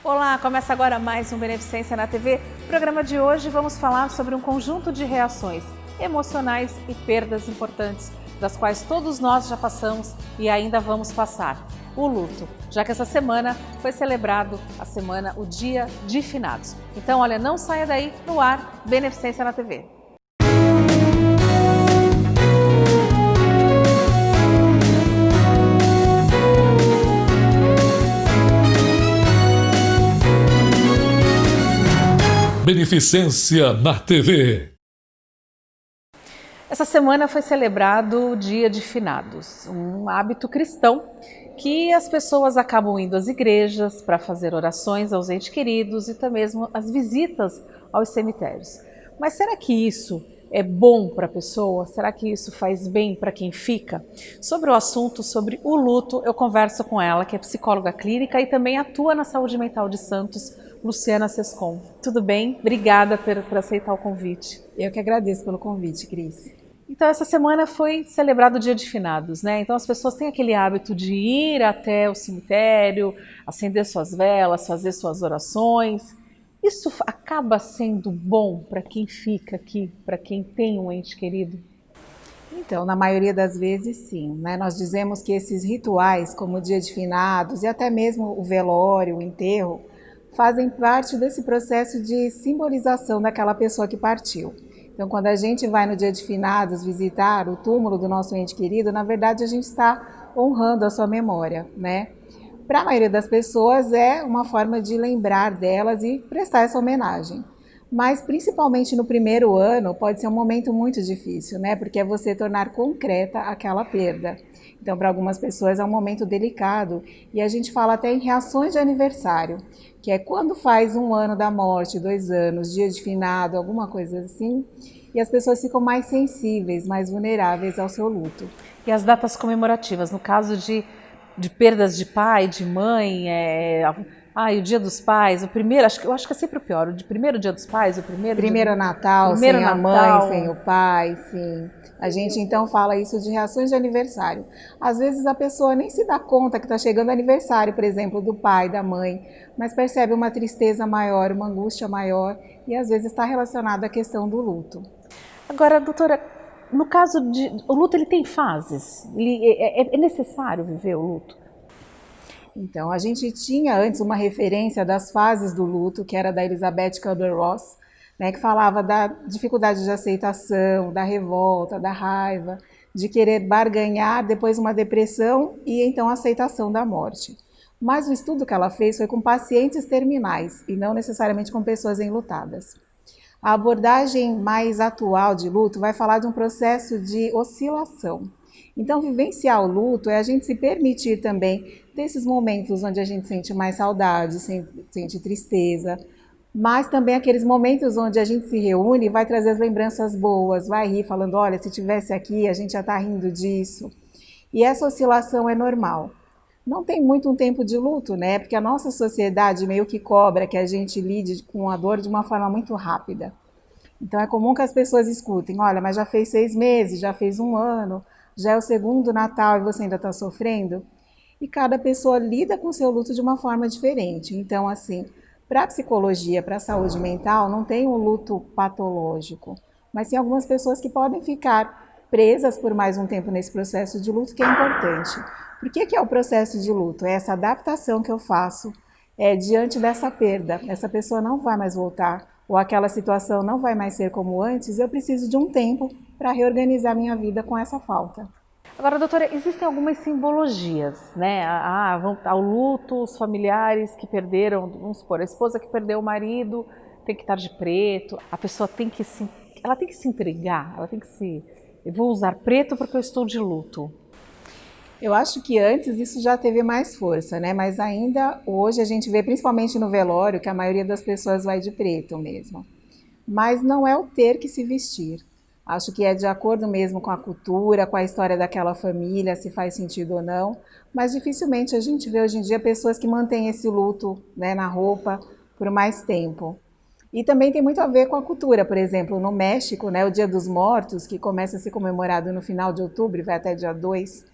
Olá, começa agora mais um Beneficência na TV. No programa de hoje vamos falar sobre um conjunto de reações emocionais e perdas importantes, das quais todos nós já passamos e ainda vamos passar. O luto, já que essa semana foi celebrado o Dia de Finados. Então, olha, não saia daí, no ar, Beneficência na TV. Beneficência na TV. Essa semana foi celebrado o Dia de Finados, um hábito cristão que as pessoas acabam indo às igrejas para fazer orações aos entes queridos e também mesmo as visitas aos cemitérios. Mas será que isso é bom para a pessoa? Será que isso faz bem para quem fica? Sobre o assunto, sobre o luto, eu converso com ela, que é psicóloga clínica e também atua na saúde mental de Santos, Luciana Sescon. Tudo bem? Obrigada por aceitar o convite. Eu que agradeço pelo convite, Cris. Então, essa semana foi celebrado o Dia de Finados, né? Então, as pessoas têm aquele hábito de ir até o cemitério, acender suas velas, fazer suas orações. Isso acaba sendo bom para quem fica aqui, para quem tem um ente querido? Então, na maioria das vezes, sim, né? Nós dizemos que esses rituais, como o Dia de Finados e até mesmo o velório, o enterro, fazem parte desse processo de simbolização daquela pessoa que partiu. Então, quando a gente vai no Dia de Finados visitar o túmulo do nosso ente querido, na verdade a gente está honrando a sua memória, né? Para a maioria das pessoas é uma forma de lembrar delas e prestar essa homenagem. Mas principalmente no primeiro ano pode ser um momento muito difícil, né? Porque é você tornar concreta aquela perda. Então, para algumas pessoas é um momento delicado e a gente fala até em reações de aniversário, que é quando faz 1 ano da morte, 2 anos, dia de finado, alguma coisa assim, e as pessoas ficam mais sensíveis, mais vulneráveis ao seu luto. E as datas comemorativas, no caso de perdas de pai, de mãe, o Dia dos Pais, o primeiro, eu acho que é sempre o pior, o primeiro Dia dos Pais, o primeiro Natal, primeiro sem Natal. A mãe, sem o pai, sim. A gente então fala isso de reações de aniversário. Às vezes a pessoa nem se dá conta que está chegando o aniversário, por exemplo, do pai, da mãe, mas percebe uma tristeza maior, uma angústia maior e às vezes está relacionado à questão do luto. Agora, doutora, no caso o luto ele tem fases? É necessário viver o luto? Então, a gente tinha antes uma referência das fases do luto, que era da Elizabeth Kubler-Ross, né, que falava da dificuldade de aceitação, da revolta, da raiva, de querer barganhar, depois uma depressão e então a aceitação da morte. Mas o estudo que ela fez foi com pacientes terminais e não necessariamente com pessoas enlutadas. A abordagem mais atual de luto vai falar de um processo de oscilação. Então, vivenciar o luto é a gente se permitir também ter esses momentos onde a gente sente mais saudade, sente tristeza, mas também aqueles momentos onde a gente se reúne e vai trazer as lembranças boas, vai rir falando, olha, se tivesse aqui a gente já está rindo disso. E essa oscilação é normal. Não tem muito um tempo de luto, né? Porque a nossa sociedade meio que cobra que a gente lide com a dor de uma forma muito rápida. Então é comum que as pessoas escutem, olha, mas já fez 6 meses, já fez 1 ano, já é o segundo Natal e você ainda está sofrendo? E cada pessoa lida com o seu luto de uma forma diferente. Então, assim, para a psicologia, para a saúde mental, não tem um luto patológico, mas tem algumas pessoas que podem ficar presas por mais um tempo nesse processo de luto, que é importante. Por que é o processo de luto? É essa adaptação que eu faço diante dessa perda. Essa pessoa não vai mais voltar, ou aquela situação não vai mais ser como antes, eu preciso de um tempo para reorganizar minha vida com essa falta. Agora, doutora, existem algumas simbologias, né? Ao luto, os familiares que perderam, vamos supor, a esposa que perdeu o marido tem que estar de preto, a pessoa tem que se entregar, eu vou usar preto porque eu estou de luto. Eu acho que antes isso já teve mais força, né? Mas ainda hoje a gente vê, principalmente no velório, que a maioria das pessoas vai de preto mesmo. Mas não é o ter que se vestir. Acho que é de acordo mesmo com a cultura, com a história daquela família, se faz sentido ou não. Mas dificilmente a gente vê hoje em dia pessoas que mantêm esse luto, né, na roupa por mais tempo. E também tem muito a ver com a cultura. Por exemplo, no México, né, o Dia dos Mortos, que começa a ser comemorado no final de outubro e vai até dia 2,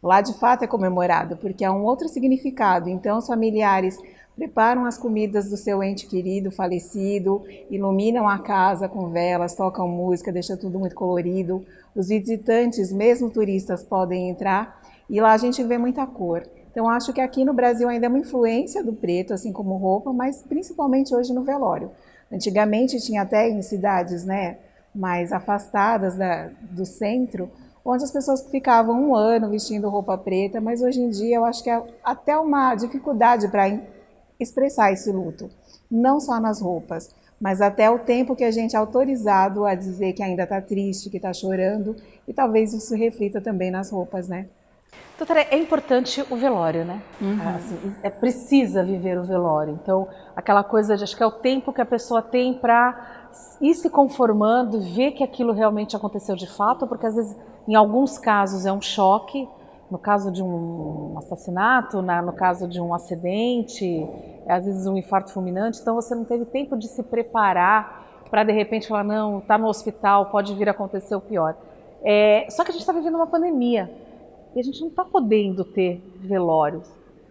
lá de fato é comemorado, porque é um outro significado. Então os familiares preparam as comidas do seu ente querido falecido, iluminam a casa com velas, tocam música, deixa tudo muito colorido. Os visitantes, mesmo turistas, podem entrar e lá a gente vê muita cor. Então acho que aqui no Brasil ainda é uma influência do preto, assim como roupa, mas principalmente hoje no velório. Antigamente tinha até em cidades, né, mais afastadas do centro, onde as pessoas ficavam um ano vestindo roupa preta, mas hoje em dia eu acho que é até uma dificuldade para expressar esse luto, não só nas roupas, mas até o tempo que a gente é autorizado a dizer que ainda está triste, que está chorando, e talvez isso reflita também nas roupas, né? Doutora, é importante o velório, né? Assim, precisa viver o velório. Então, aquela coisa de, acho que é o tempo que a pessoa tem para ir se conformando, ver que aquilo realmente aconteceu de fato, porque às vezes, em alguns casos, é um choque. No caso de um assassinato, no caso de um acidente, às vezes um infarto fulminante, então você não teve tempo de se preparar para de repente falar, não, está no hospital, pode vir a acontecer o pior. Só que a gente está vivendo uma pandemia e a gente não está podendo ter velórios.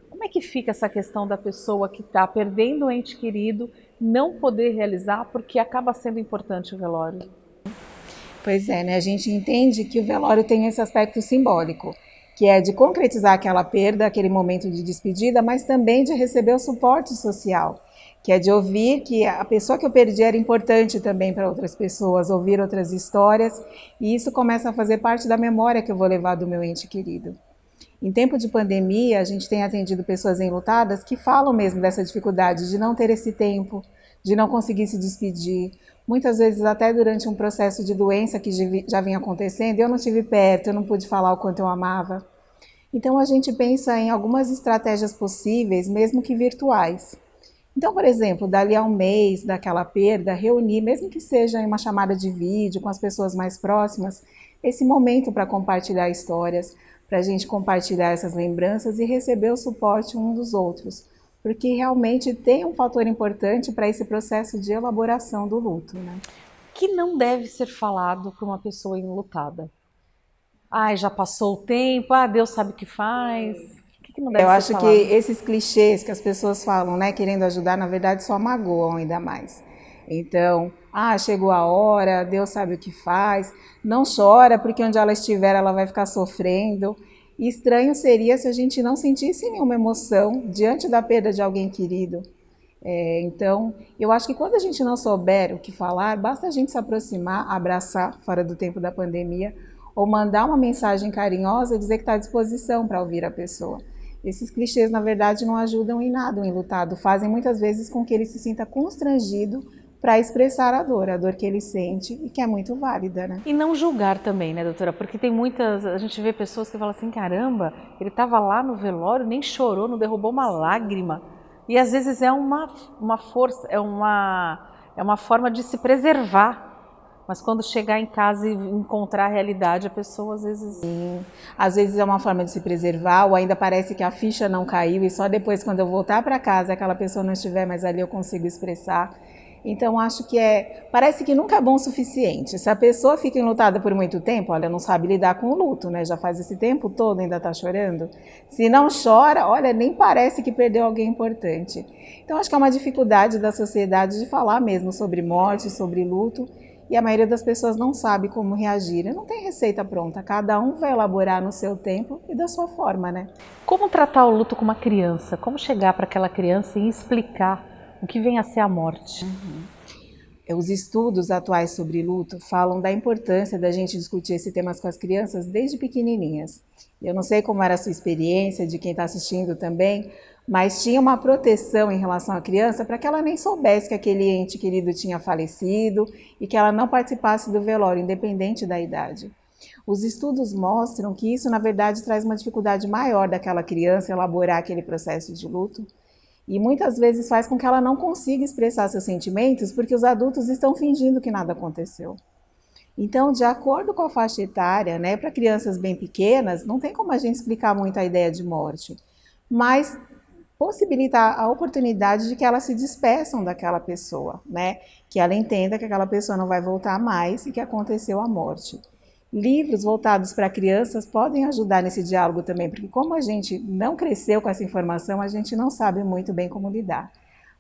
Como é que fica essa questão da pessoa que está perdendo um ente querido não poder realizar porque acaba sendo importante o velório? Pois é, né? A gente entende que o velório tem esse aspecto simbólico, que é de concretizar aquela perda, aquele momento de despedida, mas também de receber o suporte social, que é de ouvir que a pessoa que eu perdi era importante também para outras pessoas, ouvir outras histórias, e isso começa a fazer parte da memória que eu vou levar do meu ente querido. Em tempo de pandemia, a gente tem atendido pessoas enlutadas que falam mesmo dessa dificuldade de não ter esse tempo, de não conseguir se despedir, muitas vezes até durante um processo de doença que já vinha acontecendo, eu não estive perto, eu não pude falar o quanto eu amava. Então a gente pensa em algumas estratégias possíveis, mesmo que virtuais. Então, por exemplo, dali a um mês daquela perda, reunir, mesmo que seja em uma chamada de vídeo com as pessoas mais próximas, esse momento para compartilhar histórias, para a gente compartilhar essas lembranças e receber o suporte um dos outros, porque realmente tem um fator importante para esse processo de elaboração do luto, né? Que não deve ser falado para uma pessoa enlutada? Ai, já passou o tempo, Deus sabe o que faz. O que não deve Eu ser acho que falado? esses clichês que as pessoas falam, né, querendo ajudar, na verdade só magoam ainda mais. Então, chegou a hora, Deus sabe o que faz, não chora porque onde ela estiver ela vai ficar sofrendo. E estranho seria se a gente não sentisse nenhuma emoção diante da perda de alguém querido. Então, eu acho que quando a gente não souber o que falar, basta a gente se aproximar, abraçar fora do tempo da pandemia, ou mandar uma mensagem carinhosa e dizer que está à disposição para ouvir a pessoa. Esses clichês, na verdade, não ajudam em nada o enlutado, fazem muitas vezes com que ele se sinta constrangido para expressar a dor que ele sente e que é muito válida, né? E não julgar também, né, doutora? Porque tem muitas, a gente vê pessoas que falam assim, caramba, ele estava lá no velório, nem chorou, não derrubou uma lágrima. E às vezes é uma força, é uma forma de se preservar. Mas quando chegar em casa e encontrar a realidade, a pessoa às vezes... Sim. Às vezes é uma forma de se preservar, ou ainda parece que a ficha não caiu e só depois, quando eu voltar para casa, aquela pessoa não estiver mais ali, eu consigo expressar. Então, acho que parece que nunca é bom o suficiente. Se a pessoa fica enlutada por muito tempo, olha, não sabe lidar com o luto, né? Já faz esse tempo todo, ainda está chorando. Se não chora, olha, nem parece que perdeu alguém importante. Então, acho que é uma dificuldade da sociedade de falar mesmo sobre morte, sobre luto, e a maioria das pessoas não sabe como reagir. Não tem receita pronta, cada um vai elaborar no seu tempo e da sua forma, né? Como tratar o luto com uma criança? Como chegar para aquela criança e explicar o que vem a ser a morte? Os estudos atuais sobre luto falam da importância da gente discutir esse tema com as crianças desde pequenininhas. Eu não sei como era a sua experiência, de quem está assistindo também, mas tinha uma proteção em relação à criança para que ela nem soubesse que aquele ente querido tinha falecido e que ela não participasse do velório, independente da idade. Os estudos mostram que isso, na verdade, traz uma dificuldade maior daquela criança elaborar aquele processo de luto e muitas vezes faz com que ela não consiga expressar seus sentimentos porque os adultos estão fingindo que nada aconteceu. Então, de acordo com a faixa etária, né, para crianças bem pequenas, não tem como a gente explicar muito a ideia de morte, mas possibilitar a oportunidade de que elas se despeçam daquela pessoa, né? Que ela entenda que aquela pessoa não vai voltar mais e que aconteceu a morte. Livros voltados para crianças podem ajudar nesse diálogo também, porque como a gente não cresceu com essa informação, a gente não sabe muito bem como lidar.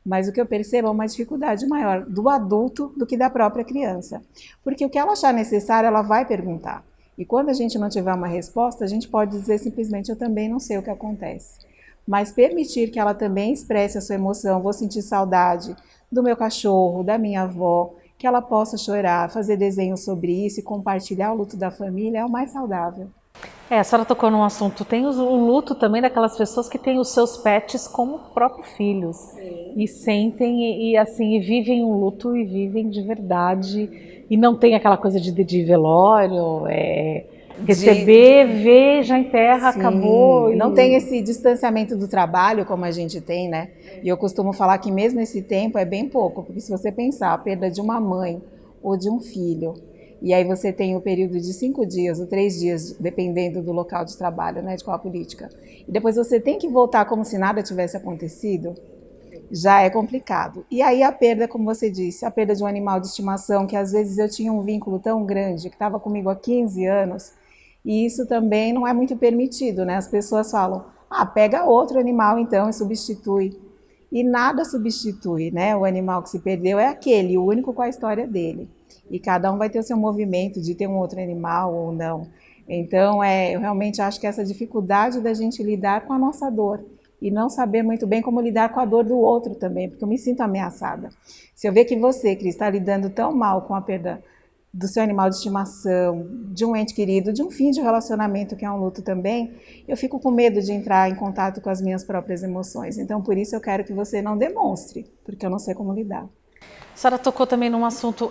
Mas o que eu percebo é uma dificuldade maior do adulto do que da própria criança. Porque o que ela achar necessário, ela vai perguntar. E quando a gente não tiver uma resposta, a gente pode dizer simplesmente, eu também não sei o que acontece. Mas permitir que ela também expresse a sua emoção, vou sentir saudade do meu cachorro, da minha avó, que ela possa chorar, fazer desenhos sobre isso e compartilhar o luto da família é o mais saudável. A senhora tocou num assunto, tem o luto também daquelas pessoas que têm os seus pets como próprios filhos. Sim. E sentem e assim, e vivem um luto e vivem de verdade e não tem aquela coisa de velório, receber, ver, já enterra, sim, acabou. Não tem esse distanciamento do trabalho como a gente tem, né? E eu costumo falar que mesmo esse tempo é bem pouco, porque se você pensar a perda de uma mãe ou de um filho, e aí você tem o período de 5 dias ou 3 dias, dependendo do local de trabalho, né, de qual a política, e depois você tem que voltar como se nada tivesse acontecido, já é complicado. E aí a perda, como você disse, a perda de um animal de estimação, que às vezes eu tinha um vínculo tão grande, que estava comigo há 15 anos, e isso também não é muito permitido, né? As pessoas falam, pega outro animal então e substitui. E nada substitui, né? O animal que se perdeu é aquele, o único com a história dele. E cada um vai ter o seu movimento de ter um outro animal ou não. Então, eu realmente acho que essa dificuldade da gente lidar com a nossa dor e não saber muito bem como lidar com a dor do outro também, porque eu me sinto ameaçada. Se eu ver que você, Cris, está lidando tão mal com a perda do seu animal de estimação, de um ente querido, de um fim de relacionamento, que é um luto também, eu fico com medo de entrar em contato com as minhas próprias emoções. Então, por isso eu quero que você não demonstre, porque eu não sei como lidar. A senhora tocou também num assunto,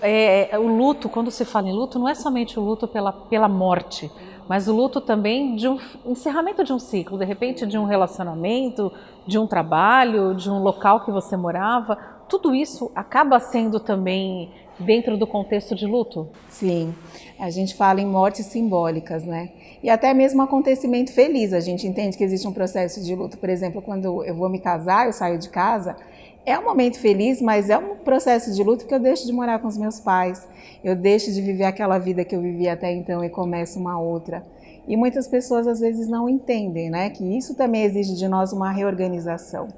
o luto, quando se fala em luto, não é somente o luto pela morte, mas o luto também de um encerramento de um ciclo, de repente de um relacionamento, de um trabalho, de um local que você morava, tudo isso acaba sendo também dentro do contexto de luto? Sim, a gente fala em mortes simbólicas, né? E até mesmo acontecimento feliz, a gente entende que existe um processo de luto. Por exemplo, quando eu vou me casar, eu saio de casa, é um momento feliz, mas é um processo de luto porque eu deixo de morar com os meus pais, eu deixo de viver aquela vida que eu vivia até então e começo uma outra. E muitas pessoas às vezes não entendem, né? Que isso também exige de nós uma reorganização.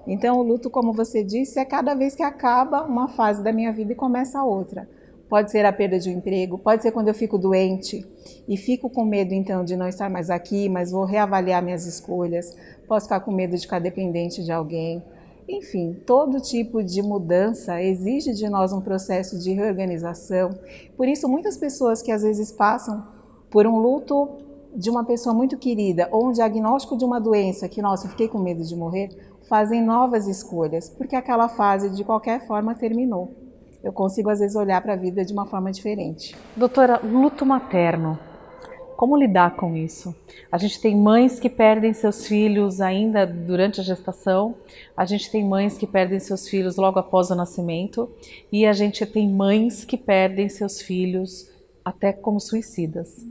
Então, o luto, como você disse, é cada vez que acaba uma fase da minha vida e começa outra. Pode ser a perda de um emprego, pode ser quando eu fico doente e fico com medo, então, de não estar mais aqui, mas vou reavaliar minhas escolhas. Posso ficar com medo de ficar dependente de alguém. Enfim, todo tipo de mudança exige de nós um processo de reorganização. Por isso, muitas pessoas que às vezes passam por um luto de uma pessoa muito querida ou um diagnóstico de uma doença que, nossa, eu fiquei com medo de morrer, fazem novas escolhas, porque aquela fase, de qualquer forma, terminou. Eu consigo, às vezes, olhar para a vida de uma forma diferente. Doutora, luto materno, como lidar com isso? A gente tem mães que perdem seus filhos ainda durante a gestação, a gente tem mães que perdem seus filhos logo após o nascimento, e a gente tem mães que perdem seus filhos até como suicidas.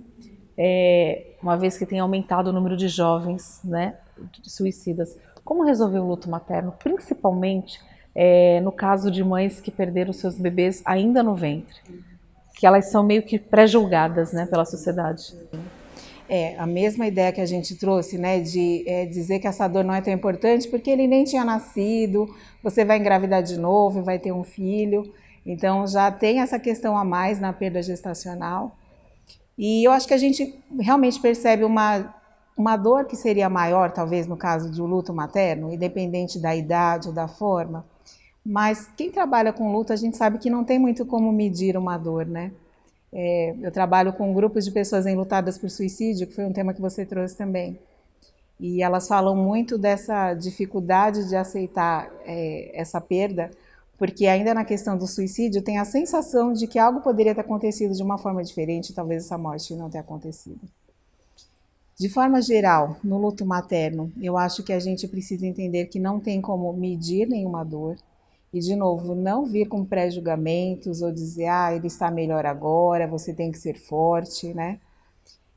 Uma vez que tem aumentado o número de jovens, né, suicidas. Como resolver o luto materno, principalmente no caso de mães que perderam seus bebês ainda no ventre, que elas são meio que pré-julgadas, né, pela sociedade. A mesma ideia que a gente trouxe, né, de dizer que essa dor não é tão importante porque ele nem tinha nascido, você vai engravidar de novo e vai ter um filho, então já tem essa questão a mais na perda gestacional. E eu acho que a gente realmente percebe uma dor que seria maior, talvez, no caso de um luto materno, independente da idade ou da forma. Mas quem trabalha com luto, a gente sabe que não tem muito como medir uma dor, né? Eu trabalho com grupos de pessoas enlutadas por suicídio, que foi um tema que você trouxe também. E elas falam muito dessa dificuldade de aceitar essa perda, porque ainda na questão do suicídio tem a sensação de que algo poderia ter acontecido de uma forma diferente, talvez essa morte não tenha acontecido. De forma geral, no luto materno, eu acho que a gente precisa entender que não tem como medir nenhuma dor e, de novo, não vir com pré-julgamentos ou dizer, ele está melhor agora, você tem que ser forte, né?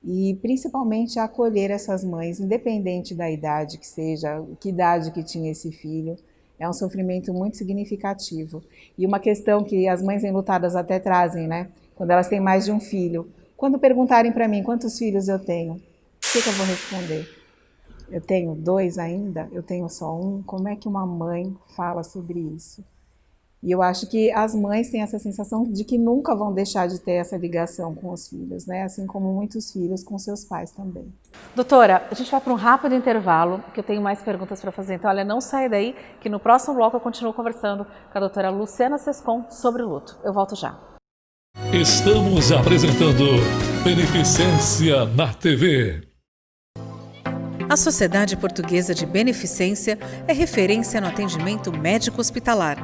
E, principalmente, acolher essas mães, independente da idade que seja, que idade que tinha esse filho. É um sofrimento muito significativo. E uma questão que as mães enlutadas até trazem, né? Quando elas têm mais de um filho. Quando perguntarem para mim quantos filhos eu tenho, o que eu vou responder? Eu tenho 2 ainda? Eu tenho só um? Como é que uma mãe fala sobre isso? E eu acho que as mães têm essa sensação de que nunca vão deixar de ter essa ligação com os filhos, né? Assim como muitos filhos com seus pais também. Doutora, a gente vai para um rápido intervalo, que eu tenho mais perguntas para fazer. Então, olha, não sai daí, que no próximo bloco eu continuo conversando com a doutora Luciana Sescon sobre luto. Eu volto já. Estamos apresentando Beneficência na TV. A Sociedade Portuguesa de Beneficência é referência no atendimento médico-hospitalar.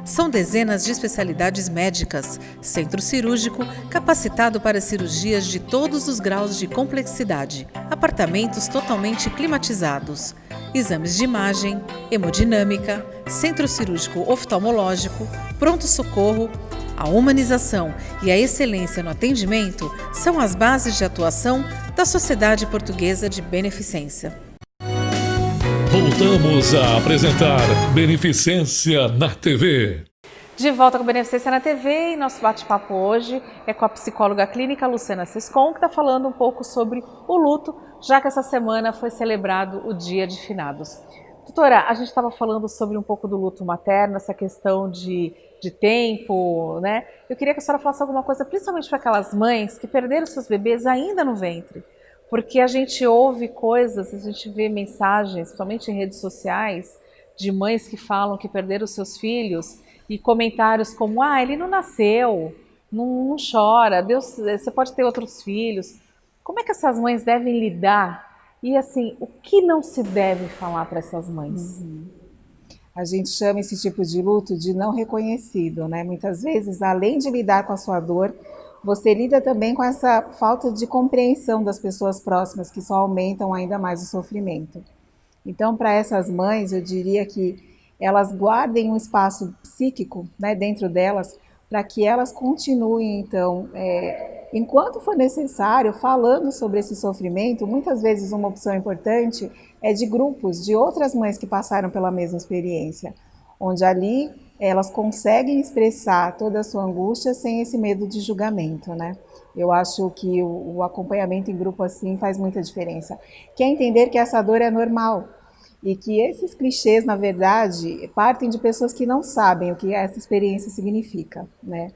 São dezenas de especialidades médicas, centro cirúrgico capacitado para cirurgias de todos os graus de complexidade, apartamentos totalmente climatizados, exames de imagem, hemodinâmica, centro cirúrgico oftalmológico, pronto-socorro. A humanização e a excelência no atendimento são as bases de atuação da Sociedade Portuguesa de Beneficência. Voltamos a apresentar Beneficência na TV. De volta com Beneficência na TV e nosso bate-papo hoje é com a psicóloga clínica Luciana Sescon, que está falando um pouco sobre o luto, já que essa semana foi celebrado o Dia de Finados. Doutora, a gente estava falando sobre um pouco do luto materno, essa questão de tempo, né? Eu queria que a senhora falasse alguma coisa, principalmente para aquelas mães que perderam seus bebês ainda no ventre. Porque a gente ouve coisas, a gente vê mensagens, principalmente em redes sociais, de mães que falam que perderam seus filhos e comentários como, ele não nasceu, não chora, Deus, você pode ter outros filhos. Como é que essas mães devem lidar? E assim, o que não se deve falar para essas mães? A gente chama esse tipo de luto de não reconhecido, né? Muitas vezes, além de lidar com a sua dor, você lida também com essa falta de compreensão das pessoas próximas, que só aumentam ainda mais o sofrimento. Então, para essas mães, eu diria que elas guardem um espaço psíquico, né, dentro delas, para que elas continuem, então, enquanto for necessário, falando sobre esse sofrimento. Muitas vezes uma opção importante é de grupos, de outras mães que passaram pela mesma experiência, onde ali elas conseguem expressar toda a sua angústia sem esse medo de julgamento, né? Eu acho que o acompanhamento em grupo assim faz muita diferença. Quer entender que essa dor é normal e que esses clichês, na verdade, partem de pessoas que não sabem o que essa experiência significa, né?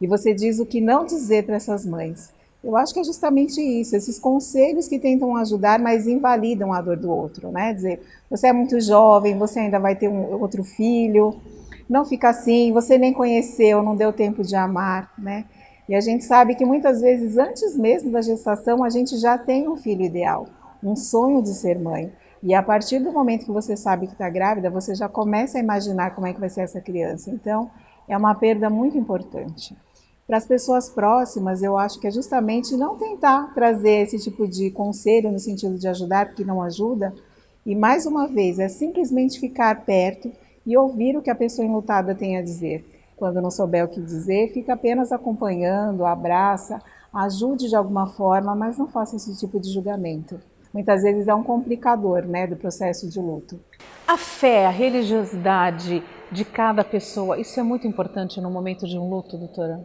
E você diz o que não dizer para essas mães. Eu acho que é justamente isso, esses conselhos que tentam ajudar, mas invalidam a dor do outro, né? Dizer, você é muito jovem, você ainda vai ter outro filho, não fica assim, você nem conheceu, não deu tempo de amar, né? E a gente sabe que muitas vezes, antes mesmo da gestação, a gente já tem um filho ideal, um sonho de ser mãe. E a partir do momento que você sabe que está grávida, você já começa a imaginar como é que vai ser essa criança. Então, é uma perda muito importante. Para as pessoas próximas, eu acho que é justamente não tentar trazer esse tipo de conselho no sentido de ajudar, porque não ajuda. E mais uma vez, é simplesmente ficar perto e ouvir o que a pessoa enlutada tem a dizer. Quando não souber o que dizer, fica apenas acompanhando, abraça, ajude de alguma forma, mas não faça esse tipo de julgamento. Muitas vezes é um complicador, né, do processo de luto. A fé, a religiosidade de cada pessoa, isso é muito importante no momento de um luto, doutora?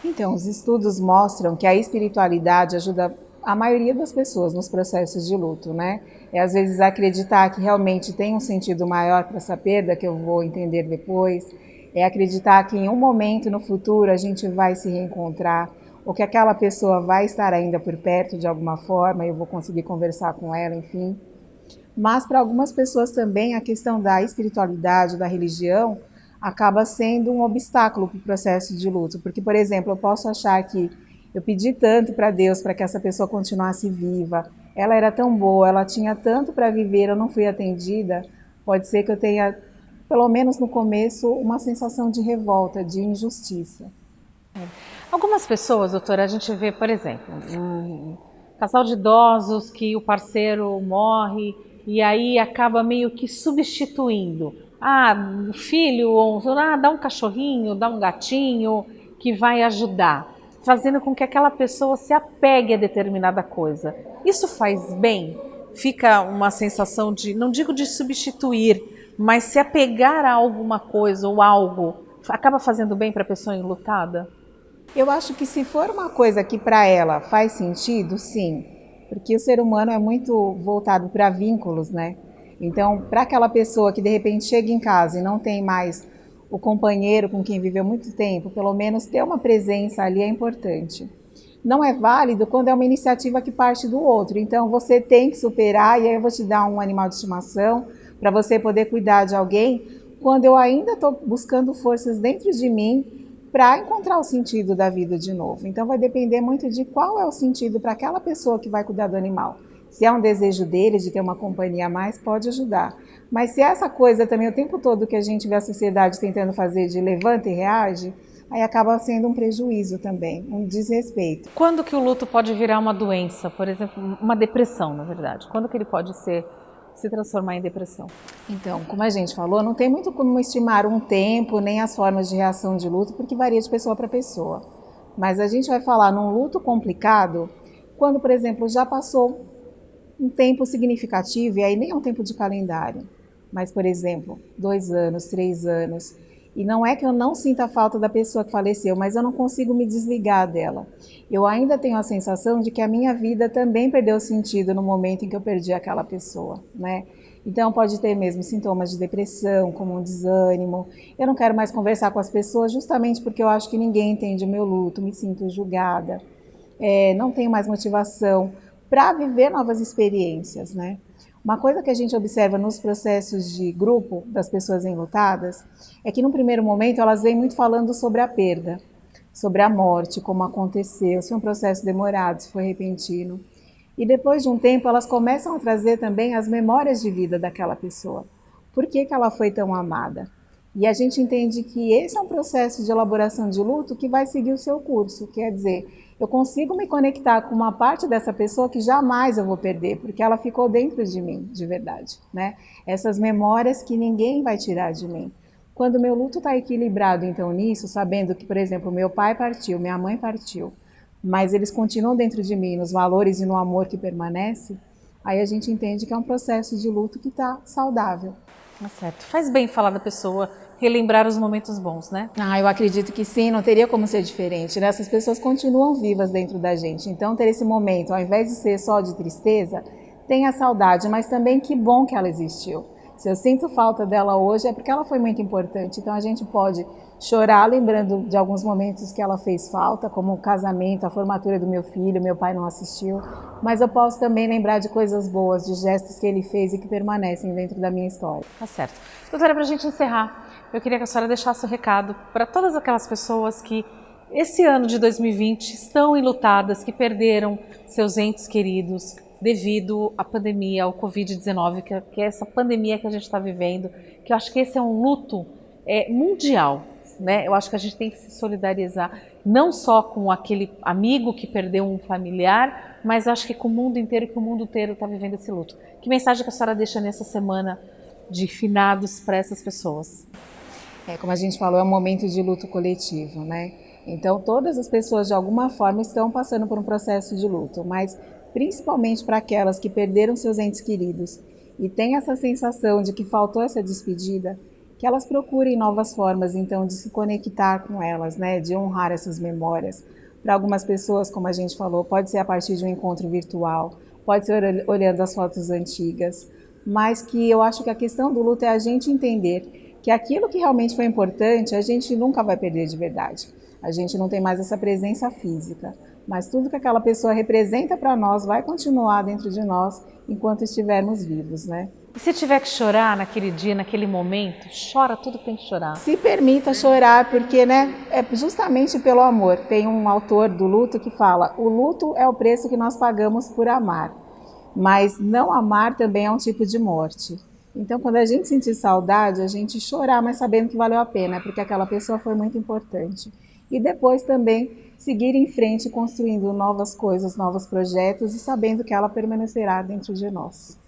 Então, os estudos mostram que a espiritualidade ajuda a maioria das pessoas nos processos de luto, né? É às vezes acreditar que realmente tem um sentido maior para essa perda, que eu vou entender depois. É acreditar que em um momento no futuro a gente vai se reencontrar, ou que aquela pessoa vai estar ainda por perto de alguma forma e eu vou conseguir conversar com ela, enfim. Mas para algumas pessoas também a questão da espiritualidade, da religião, acaba sendo um obstáculo para o processo de luto. Porque, por exemplo, eu posso achar que eu pedi tanto para Deus para que essa pessoa continuasse viva, ela era tão boa, ela tinha tanto para viver, eu não fui atendida. Pode ser que eu tenha, pelo menos no começo, uma sensação de revolta, de injustiça. Algumas pessoas, doutora, a gente vê, por exemplo, um casal de idosos que o parceiro morre e aí acaba meio que substituindo. O filho, dá um cachorrinho, dá um gatinho que vai ajudar, fazendo com que aquela pessoa se apegue a determinada coisa. Isso faz bem? Fica uma sensação de, não digo de substituir, mas se apegar a alguma coisa ou algo, acaba fazendo bem para a pessoa enlutada? Eu acho que se for uma coisa que para ela faz sentido, sim, porque o ser humano é muito voltado para vínculos, né? Então, para aquela pessoa que de repente chega em casa e não tem mais o companheiro com quem viveu muito tempo, pelo menos ter uma presença ali é importante. Não é válido quando é uma iniciativa que parte do outro. Então, você tem que superar, e aí eu vou te dar um animal de estimação para você poder cuidar de alguém, quando eu ainda estou buscando forças dentro de mim para encontrar o sentido da vida de novo. Então, vai depender muito de qual é o sentido para aquela pessoa que vai cuidar do animal. Se é um desejo dele de ter uma companhia a mais, pode ajudar. Mas se é essa coisa também o tempo todo que a gente vê a sociedade tentando fazer de levanta e reage, aí acaba sendo um prejuízo também, um desrespeito. Quando que o luto pode virar uma doença, por exemplo, uma depressão, na verdade? Quando que ele pode se transformar em depressão? Então, como a gente falou, não tem muito como estimar um tempo, nem as formas de reação de luto, porque varia de pessoa para pessoa. Mas a gente vai falar num luto complicado, quando, por exemplo, já passou um tempo significativo, e aí nem é um tempo de calendário, mas, por exemplo, 2 anos, 3 anos, e não é que eu não sinta falta da pessoa que faleceu, mas eu não consigo me desligar dela. Eu ainda tenho a sensação de que a minha vida também perdeu sentido no momento em que eu perdi aquela pessoa, né? Então pode ter mesmo sintomas de depressão, como um desânimo. Eu não quero mais conversar com as pessoas justamente porque eu acho que ninguém entende o meu luto, me sinto julgada. Não tenho mais motivação para viver novas experiências, né? Uma coisa que a gente observa nos processos de grupo das pessoas enlutadas é que no primeiro momento elas vêm muito falando sobre a perda, sobre a morte, como aconteceu, se foi um processo demorado, se foi repentino. E depois de um tempo elas começam a trazer também as memórias de vida daquela pessoa. Por que ela foi tão amada? E a gente entende que esse é um processo de elaboração de luto que vai seguir o seu curso, quer dizer, eu consigo me conectar com uma parte dessa pessoa que jamais eu vou perder, porque ela ficou dentro de mim, de verdade, né? Essas memórias que ninguém vai tirar de mim. Quando o meu luto está equilibrado, então, nisso, sabendo que, por exemplo, meu pai partiu, minha mãe partiu, mas eles continuam dentro de mim, nos valores e no amor que permanece, aí a gente entende que é um processo de luto que está saudável. Tá certo. Faz bem falar da pessoa, relembrar os momentos bons, né? Eu acredito que sim, não teria como ser diferente, né? Essas pessoas continuam vivas dentro da gente, então ter esse momento, ao invés de ser só de tristeza, tem a saudade, mas também que bom que ela existiu. Se eu sinto falta dela hoje é porque ela foi muito importante, então a gente pode chorar lembrando de alguns momentos que ela fez falta, como o casamento, a formatura do meu filho, meu pai não assistiu, mas eu posso também lembrar de coisas boas, de gestos que ele fez e que permanecem dentro da minha história. Tá certo. Doutora, para a gente encerrar, eu queria que a senhora deixasse o recado para todas aquelas pessoas que esse ano de 2020 estão enlutadas, que perderam seus entes queridos devido à pandemia, ao Covid-19, que é essa pandemia que a gente está vivendo, que eu acho que esse é um luto mundial, né? Eu acho que a gente tem que se solidarizar, não só com aquele amigo que perdeu um familiar, mas acho que com o mundo inteiro, que o mundo inteiro está vivendo esse luto. Que mensagem que a senhora deixa nessa semana de finados para essas pessoas? Como a gente falou, é um momento de luto coletivo, né? Então, todas as pessoas, de alguma forma, estão passando por um processo de luto, mas principalmente para aquelas que perderam seus entes queridos e têm essa sensação de que faltou essa despedida, que elas procurem novas formas, então, de se conectar com elas, né? De honrar essas memórias. Para algumas pessoas, como a gente falou, pode ser a partir de um encontro virtual, pode ser olhando as fotos antigas, mas que eu acho que a questão do luto é a gente entender que aquilo que realmente foi importante, a gente nunca vai perder de verdade. A gente não tem mais essa presença física, mas tudo que aquela pessoa representa para nós vai continuar dentro de nós enquanto estivermos vivos, né? E se tiver que chorar naquele dia, naquele momento, chora tudo que tem que chorar. Se permita chorar, porque, né, é justamente pelo amor. Tem um autor do luto que fala: o luto é o preço que nós pagamos por amar, mas não amar também é um tipo de morte. Então, quando a gente sentir saudade, a gente chorar, mas sabendo que valeu a pena, porque aquela pessoa foi muito importante. E depois também seguir em frente, construindo novas coisas, novos projetos e sabendo que ela permanecerá dentro de nós.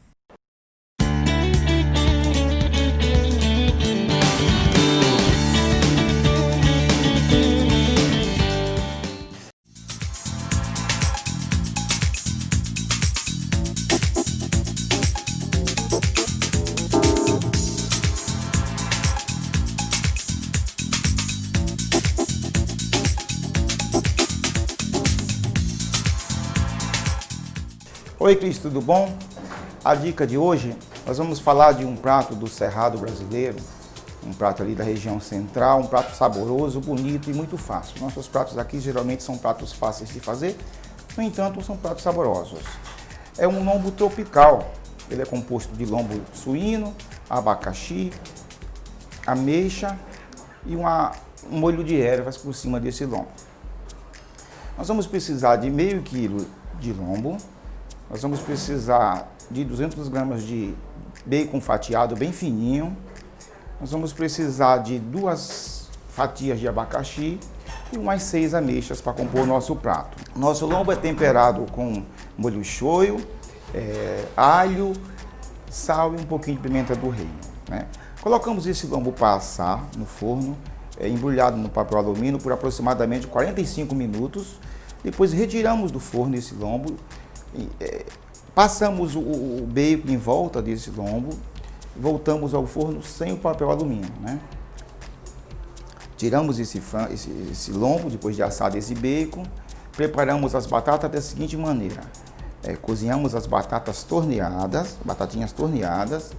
Oi, Cris, tudo bom? A dica de hoje, nós vamos falar de um prato do Cerrado brasileiro, um prato ali da região central, um prato saboroso, bonito e muito fácil. Nossos pratos aqui geralmente são pratos fáceis de fazer, no entanto, são pratos saborosos. É um lombo tropical, ele é composto de lombo suíno, abacaxi, ameixa e um molho de ervas por cima desse lombo. Nós vamos precisar de meio quilo de lombo, nós vamos precisar de 200 gramas de bacon fatiado bem fininho, nós vamos precisar de 2 fatias de abacaxi e umas 6 ameixas para compor o nosso prato. Nosso lombo é temperado com molho shoyu, alho, sal e um pouquinho de pimenta do reino, né? Colocamos esse lombo para assar no forno, embrulhado no papel alumínio por aproximadamente 45 minutos. Depois retiramos do forno esse lombo, passamos o bacon em volta desse lombo, voltamos ao forno sem o papel alumínio, né? Tiramos esse lombo depois de assado esse bacon, preparamos as batatas da seguinte maneira: cozinhamos as batatas torneadas, batatinhas torneadas,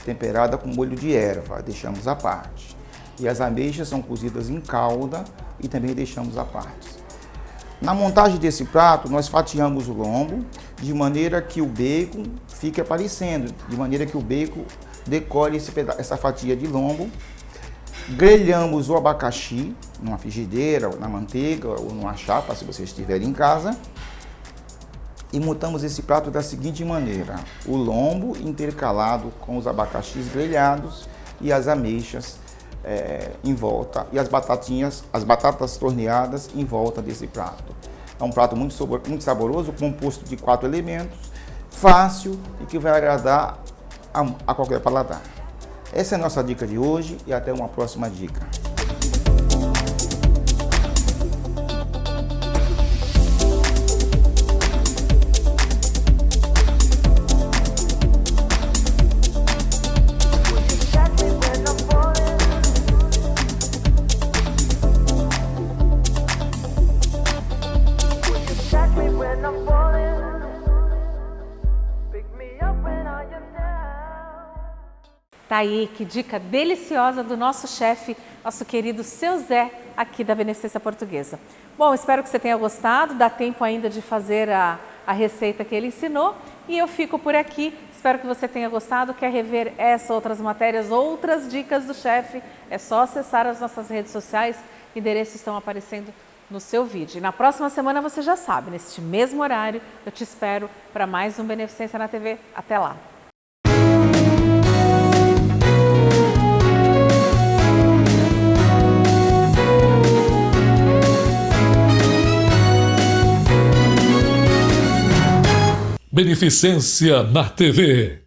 temperada com molho de erva, deixamos à parte. E as ameixas são cozidas em calda e também deixamos à parte. Na montagem desse prato, nós fatiamos o lombo de maneira que o bacon fique aparecendo, de maneira que o bacon decore essa fatia de lombo. Grelhamos o abacaxi numa frigideira, ou na manteiga, ou numa chapa, se vocês estiverem em casa. E montamos esse prato da seguinte maneira: o lombo intercalado com os abacaxis grelhados e as ameixas em volta, e as batatas torneadas em volta desse prato. É um prato muito saboroso, composto de 4 elementos, fácil e que vai agradar a qualquer paladar. Essa é a nossa dica de hoje e até uma próxima dica. Tá aí, que dica deliciosa do nosso chefe, nosso querido Seu Zé, aqui da Beneficência Portuguesa. Bom, espero que você tenha gostado, dá tempo ainda de fazer a receita que ele ensinou e eu fico por aqui. Espero que você tenha gostado. Quer rever essa, outras matérias, outras dicas do chefe? É só acessar as nossas redes sociais, endereços estão aparecendo no seu vídeo. E na próxima semana você já sabe, neste mesmo horário, eu te espero para mais um Beneficência na TV. Até lá! Beneficência na TV.